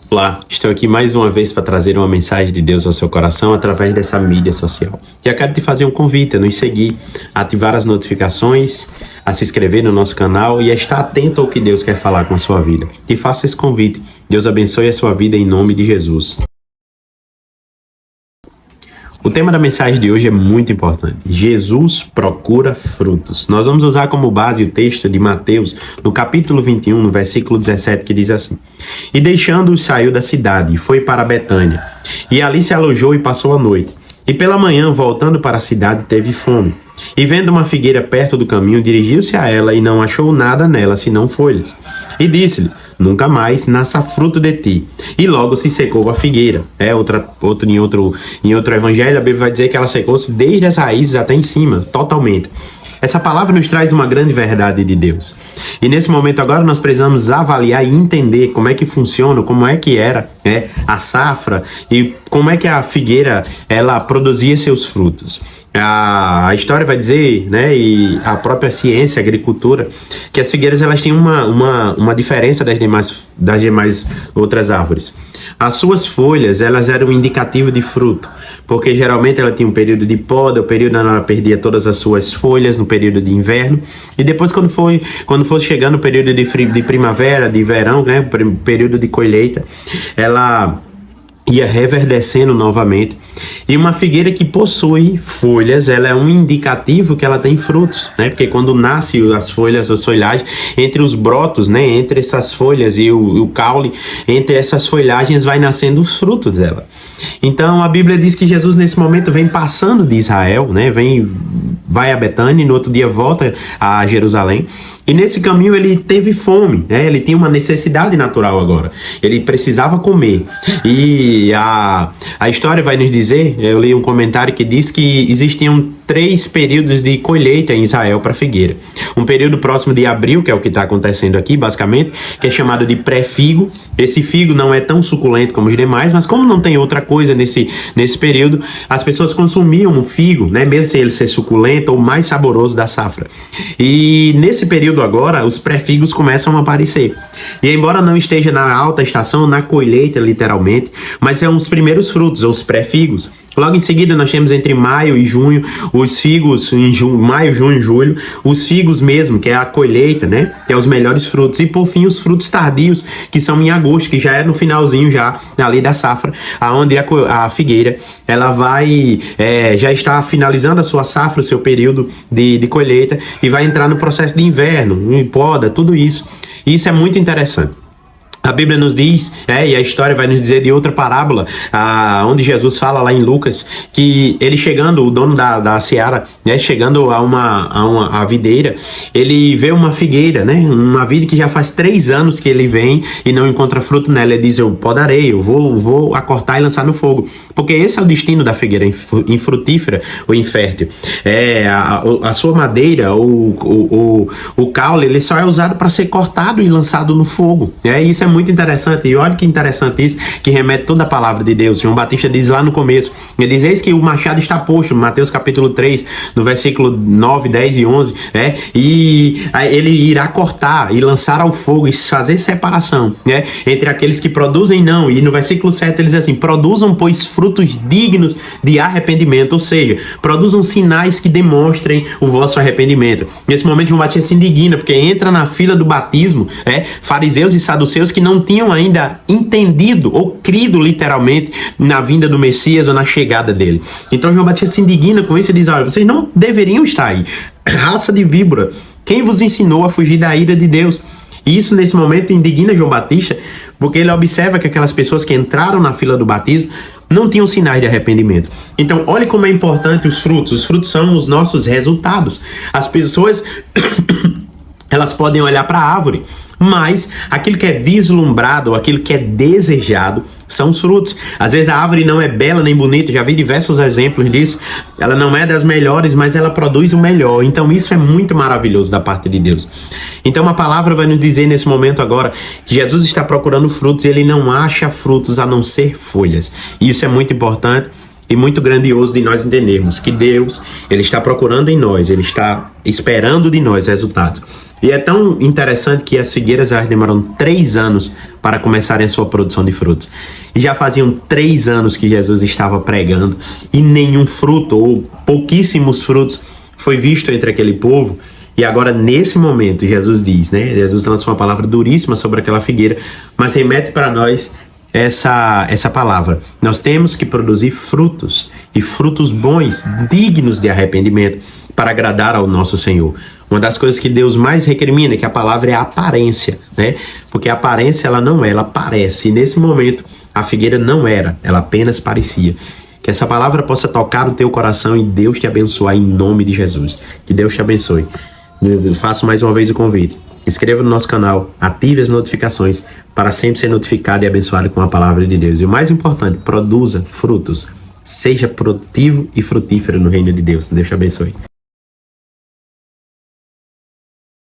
Olá, estou aqui mais uma vez para trazer uma mensagem de Deus ao seu coração através dessa mídia social. Já quero te fazer um convite a nos seguir, a ativar as notificações, a se inscrever no nosso canal e a estar atento ao que Deus quer falar com a sua vida. E faça esse convite. Deus abençoe a sua vida em nome de Jesus. O tema da mensagem de hoje é muito importante. Jesus procura frutos. Nós vamos usar como base o texto de Mateus, no capítulo 21, no versículo 17, que diz assim: E deixando-os saiu da cidade e foi para Betânia. E ali se alojou e passou a noite. E pela manhã, voltando para a cidade, teve fome. E vendo uma figueira perto do caminho, dirigiu-se a ela e não achou nada nela, senão folhas. E disse-lhe: Nunca mais nasça fruto de ti. E logo se secou a figueira. Em outro evangelho, a Bíblia vai dizer que ela secou-se desde as raízes até em cima, totalmente. Essa palavra nos traz uma grande verdade de Deus. E nesse momento agora nós precisamos avaliar e entender como é que funciona, como é que era a safra e como é que a figueira ela produzia seus frutos. A história vai dizer, e a própria ciência, a agricultura, que as figueiras elas têm uma diferença das demais outras árvores. As suas folhas, elas eram um indicativo de fruto, porque geralmente ela tinha um período de poda, o período onde ela perdia todas as suas folhas no período de inverno, e depois quando fosse chegando o período de primavera, de verão, o período de colheita, ela ia reverdecendo novamente. E uma figueira que possui folhas, ela é um indicativo que ela tem frutos, porque quando nasce as folhas, as folhagens, entre os brotos, entre essas folhas e o caule, entre essas folhagens vai nascendo os frutos dela. Então a Bíblia diz que Jesus nesse momento vem passando de Israel, vai a Betânia e no outro dia volta a Jerusalém. E nesse caminho ele teve fome, ele tinha uma necessidade natural agora. Ele precisava comer. E a história vai nos dizer, eu li um comentário que diz que existiam 3 períodos de colheita em Israel para figueira. Um período próximo de abril, que é o que está acontecendo aqui, basicamente, que é chamado de pré-figo. Esse figo não é tão suculento como os demais, mas como não tem outra coisa nesse período, as pessoas consumiam o figo, mesmo sem ele ser suculento ou mais saboroso da safra. E nesse período agora, os pré-figos começam a aparecer. E embora não esteja na alta estação, na colheita literalmente, mas são os primeiros frutos, os pré-figos. Logo em seguida nós temos entre maio e junho os figos, maio, junho e julho, os figos mesmo, que é a colheita, que é os melhores frutos. E por fim os frutos tardios, que são em agosto, que já é no finalzinho já, ali da safra, aonde a figueira, ela vai, já está finalizando a sua safra, o seu período de colheita, e vai entrar no processo de inverno, poda, tudo isso. E isso é muito interessante. A Bíblia nos diz, e a história vai nos dizer de outra parábola, onde Jesus fala lá em Lucas, que ele chegando, o dono da seara, chegando a videira, ele vê uma figueira, uma vide que já faz 3 anos que ele vem e não encontra fruto nela. Ele diz: eu podarei, eu vou acortar e lançar no fogo, porque esse é o destino da figueira infrutífera ou infértil. A sua madeira, o caule, ele só é usado para ser cortado e lançado no fogo. Isso é muito interessante, e olha que interessante isso, que remete toda a palavra de Deus. João Batista diz lá no começo, ele diz: eis que o machado está posto, Mateus capítulo 3, no versículo 9, 10 e 11, e ele irá cortar e lançar ao fogo e fazer separação, entre aqueles que produzem não. E no versículo 7 ele diz assim: produzam, pois, frutos dignos de arrependimento, ou seja, produzam sinais que demonstrem o vosso arrependimento. Nesse momento João Batista se indigna, porque entra na fila do batismo, fariseus e saduceus que não tinham ainda entendido ou crido literalmente na vinda do Messias ou na chegada dele. Então João Batista se indigna com isso e diz: olha, vocês não deveriam estar aí, raça de víbora, quem vos ensinou a fugir da ira de Deus? E isso nesse momento indigna João Batista, porque ele observa que aquelas pessoas que entraram na fila do batismo não tinham sinais de arrependimento. Então olhe como é importante os frutos são os nossos resultados. As pessoas elas podem olhar para a árvore, mas aquilo que é vislumbrado, aquilo que é desejado, são os frutos. Às vezes a árvore não é bela nem bonita, já vi diversos exemplos disso. Ela não é das melhores, mas ela produz o melhor. Então isso é muito maravilhoso da parte de Deus. Então a palavra vai nos dizer nesse momento agora que Jesus está procurando frutos e ele não acha frutos a não ser folhas. Isso é muito importante e muito grandioso de nós entendermos que Deus, ele está procurando em nós, ele está esperando de nós resultados. E é tão interessante que as figueiras elas demoram 3 anos para começarem a sua produção de frutos. E já faziam 3 anos que Jesus estava pregando e nenhum fruto, ou pouquíssimos frutos, foi visto entre aquele povo. E agora, nesse momento, Jesus diz, né? Jesus lança uma palavra duríssima sobre aquela figueira, mas remete para nós essa palavra. Nós temos que produzir frutos, e frutos bons, dignos de arrependimento, para agradar ao nosso Senhor. Uma das coisas que Deus mais recrimina é que a palavra é a aparência, né? Porque a aparência ela não é, ela parece. E nesse momento, a figueira não era, ela apenas parecia. Que essa palavra possa tocar o teu coração e Deus te abençoar em nome de Jesus. Que Deus te abençoe. Eu faço mais uma vez o convite. Inscreva no nosso canal, ative as notificações para sempre ser notificado e abençoado com a palavra de Deus. E o mais importante, produza frutos. Seja produtivo e frutífero no reino de Deus. Deus te abençoe.